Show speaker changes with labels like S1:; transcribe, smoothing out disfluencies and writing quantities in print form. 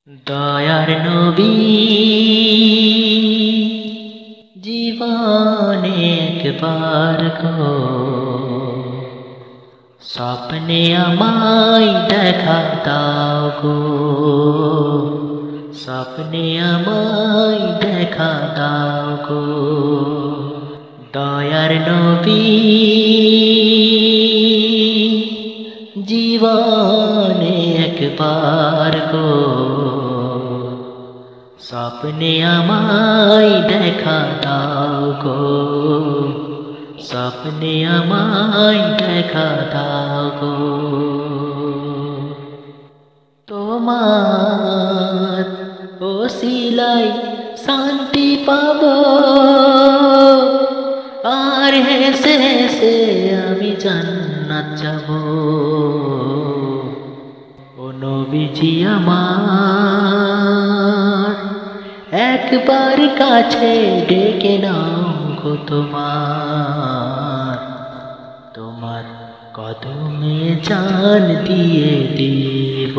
S1: দয়ার নবী জীবনে একবার গো স্বপ্নে আমায় দেখা দাও গো, স্বপ্নে আমায় দেখা দাও গো। দয়ার নবী জীবনে একবার গো স্বপ্নে আমায় দেখা দাও গো, স্বপ্নে আমায় দেখা দাও গো। তোমার ওসিলায় শান্তি পাব আর হেসে হেসে আমি জান্নাত যাব। ও নবীজি আমার একবার কাছে ডেকে নাও গো, তোমার কদমে জান দিয়ে দিব।